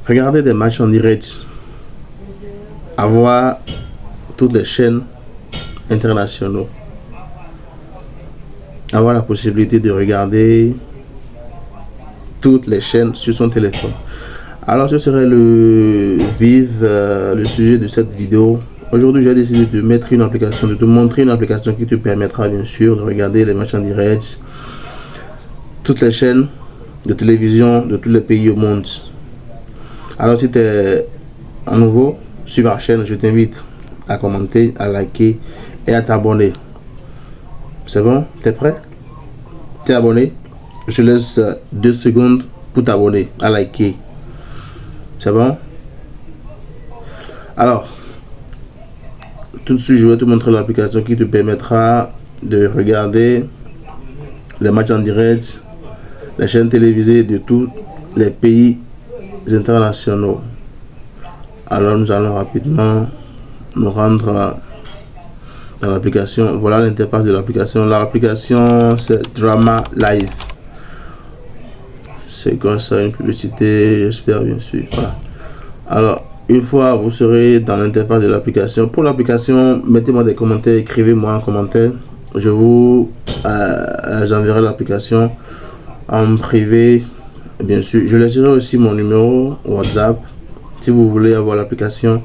regarder des matchs en direct, avoir toutes les chaînes internationaux, avoir la possibilité de regarder toutes les chaînes sur son téléphone. Alors ce serait le sujet de cette vidéo. Aujourd'hui j'ai décidé de mettre une application, de te montrer une application qui te permettra bien sûr de regarder les matchs en direct, toutes les chaînes de télévision de tous les pays au monde. Alors si tu es à nouveau sur ma chaîne, je t'invite à commenter, à liker et à t'abonner. C'est bon? T'es prêt? T'es abonné? Je laisse 2 secondes pour t'abonner, à liker. C'est bon? Alors, tout de suite, je vais te montrer l'application qui te permettra de regarder les matchs en direct, les chaînes télévisées de tous les pays internationaux. Alors, nous allons rapidement nous rendre dans l'application. Voilà l'interface de l'application. L'application, c'est Drama Live. C'est comme ça, une publicité, j'espère bien sûr. Voilà. Alors, une fois vous serez dans l'interface de l'application, pour l'application, mettez-moi des commentaires, écrivez-moi un commentaire. Je vous j'enverrai l'application en privé. Bien sûr, je laisserai aussi mon numéro WhatsApp si vous voulez avoir l'application.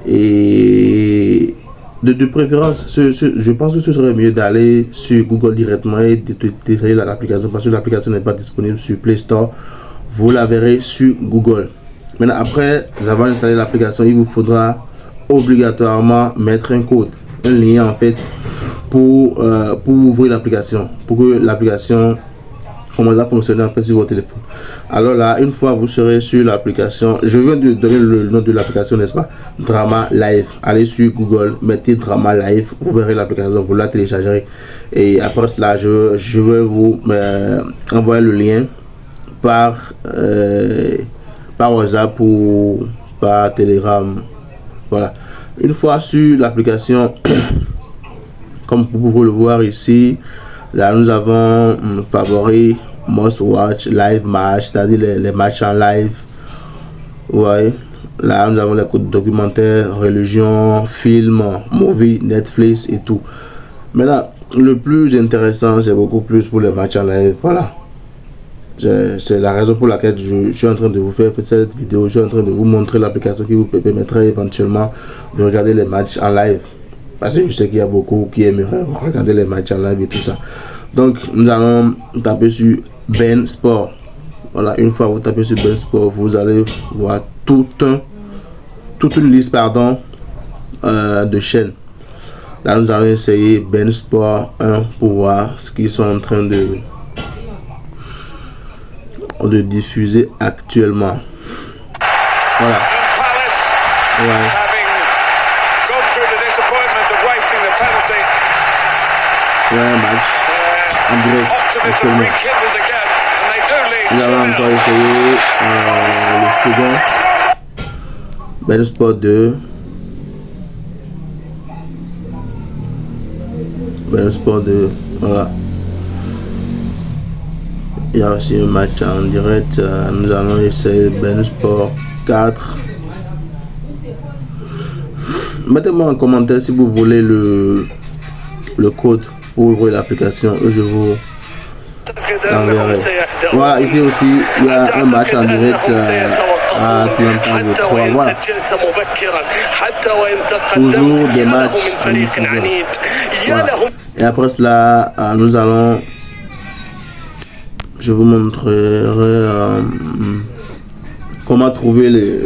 Et de préférence, je pense que ce serait mieux d'aller sur Google directement et de télécharger l'application, parce que l'application n'est pas disponible sur Play Store. Vous la verrez sur Google. Maintenant, après avoir installé l'application, il vous faudra obligatoirement mettre un code, un lien en fait, pour ouvrir l'application, pour que l'application commence à fonctionner en fait sur votre téléphone. Alors là, une fois vous serez sur l'application, je viens de donner le nom de l'application, n'est-ce pas? Drama Live. Allez sur Google, mettez Drama Live, vous verrez l'application, vous la téléchargerez. Et après cela, je vais vous envoyer le lien par WhatsApp ou par Telegram. Voilà. Une fois sur l'application, comme vous pouvez le voir ici, là nous avons favori, must watch, live match, c'est-à-dire les matchs en live. Ouais. Là nous avons les codes documentaires, religion, film, movie, Netflix et tout. Mais là, le plus intéressant, c'est beaucoup plus pour les matchs en live. Voilà. C'est la raison pour laquelle je suis en train de vous faire cette vidéo. Je suis en train de vous montrer l'application qui vous permettrait éventuellement de regarder les matchs en live. Parce que je sais qu'il y a beaucoup qui aimeraient regarder les matchs en live et tout ça. Donc nous allons taper sur Ben Sport. Voilà, une fois vous tapez sur Ben Sport, vous allez voir toute une liste de chaînes. Là nous allons essayer Ben Sport 1 pour voir ce qu'ils sont en train de diffuser actuellement. Voilà. Ouais. Un match en direct actuellement. Nous allons encore essayer le second. Ben Sport 2. Ben Sport 2. Voilà. Il y a aussi un match en direct. Nous allons essayer Ben Sport 4. Mettez-moi en commentaire si vous voulez le code pour ouvrir l'application et je vous l'enverrai. Voilà, ici aussi il y a un match en direct à Atlanta, je crois. Voilà. Toujours des matchs en diffusion. Voilà. Et après cela, nous allons, je vous montrerai comment trouver les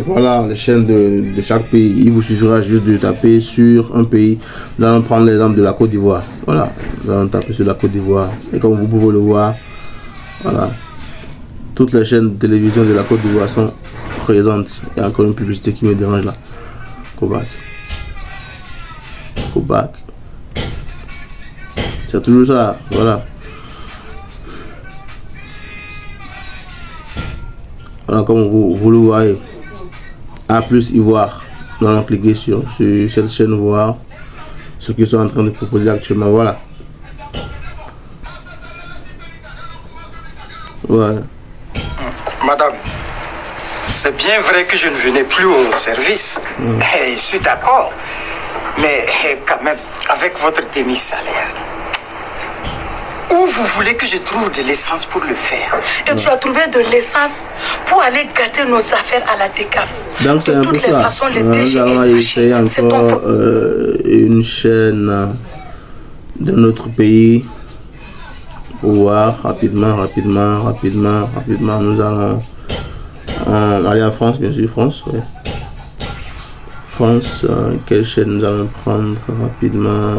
chaînes de chaque pays. Il vous suffira juste de taper sur un pays. Nous allons prendre l'exemple de la Côte d'Ivoire. Voilà, nous allons taper sur la Côte d'Ivoire. Et comme vous pouvez le voir, voilà, toutes les chaînes de télévision de la Côte d'Ivoire sont présentes. Il y a encore une publicité qui me dérange là. Kobac. C'est toujours ça, voilà. Voilà, comme vous le voyez, A plus Ivoire. Nous allons cliquer sur cette chaîne, voir ce qu'ils sont en train de proposer actuellement. Voilà. Ouais. Madame, C'est bien vrai que je ne venais plus au service. Et je suis d'accord. Mais quand même, avec votre demi-salaire, où vous voulez que je trouve de l'essence pour le faire? Et tu as trouvé de l'essence pour aller gâter nos affaires à la DECAF. Donc c'est un peu ça. Nous allons essayer encore une chaîne de notre pays. Pour voir rapidement. Nous allons aller en France, bien sûr, France. Ouais. France, quelle chaîne nous allons prendre rapidement?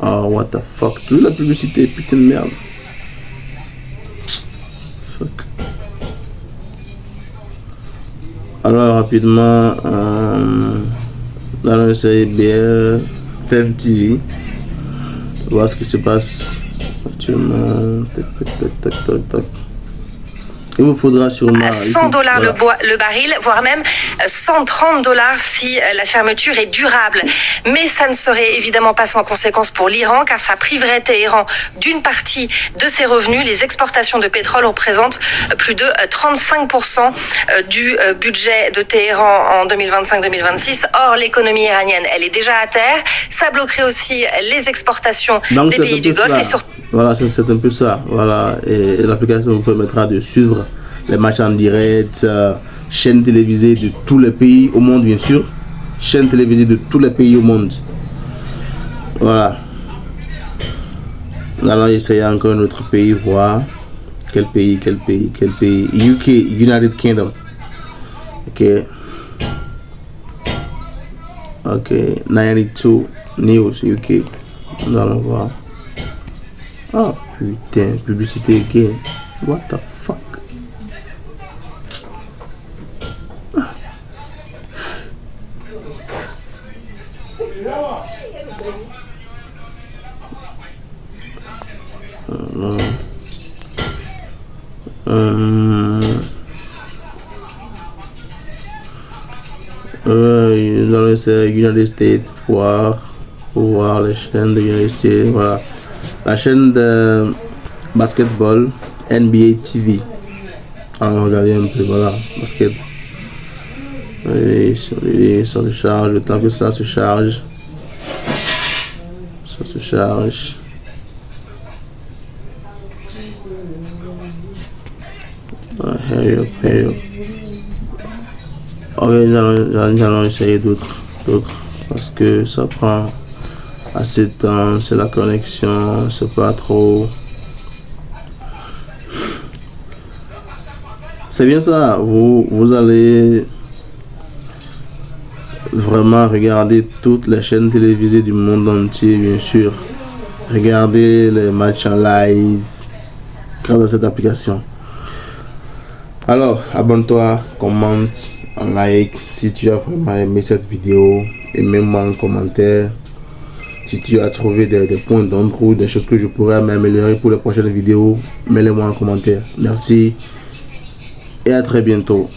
Oh, what the fuck? Toute la publicité, putain de merde. Fuck. Alors, rapidement, nous allons essayer BFM TV. Voir ce qui se passe actuellement. Tac. Il vous faudra sûrement à $100 voilà. le baril, voire même $130 si la fermeture est durable. Mais ça ne serait évidemment pas sans conséquence pour l'Iran, car ça priverait Téhéran d'une partie de ses revenus. Les exportations de pétrole représentent plus de 35% du budget de Téhéran en 2025-2026. Or, l'économie iranienne, elle est déjà à terre. Ça bloquerait aussi les exportations des pays du Golfe. Et surtout... Voilà, c'est un peu ça. Voilà. Et l'application vous permettra de suivre les matchs en direct, chaînes télévisées de tous les pays au monde, bien sûr. Chaînes télévisées de tous les pays au monde. Voilà. Nous allons essayer encore un autre pays, voir. Quel pays? UK, United Kingdom. Ok, 92 News, UK. Nous allons voir. Oh putain, publicité again. What the fuck? Nous allons essayer United States pour voir les chaînes de United States. Voilà. La chaîne de basketball NBA TV. Alors regardez un peu, voilà, basket. Et ça se charge, le temps que ça se charge. Hurry up. Ok, nous allons essayer d'autres parce que ça prend assez de temps, c'est la connexion, c'est pas trop. C'est bien ça, vous allez vraiment regarder toutes les chaînes télévisées du monde entier, bien sûr. Regardez les matchs en live grâce à cette application. Alors, abonne-toi, commente, like si tu as vraiment aimé cette vidéo et mets-moi en commentaire si tu as trouvé des points d'ombre ou des choses que je pourrais m'améliorer pour les prochaines vidéos. Mets-les-moi en commentaire. Merci et à très bientôt.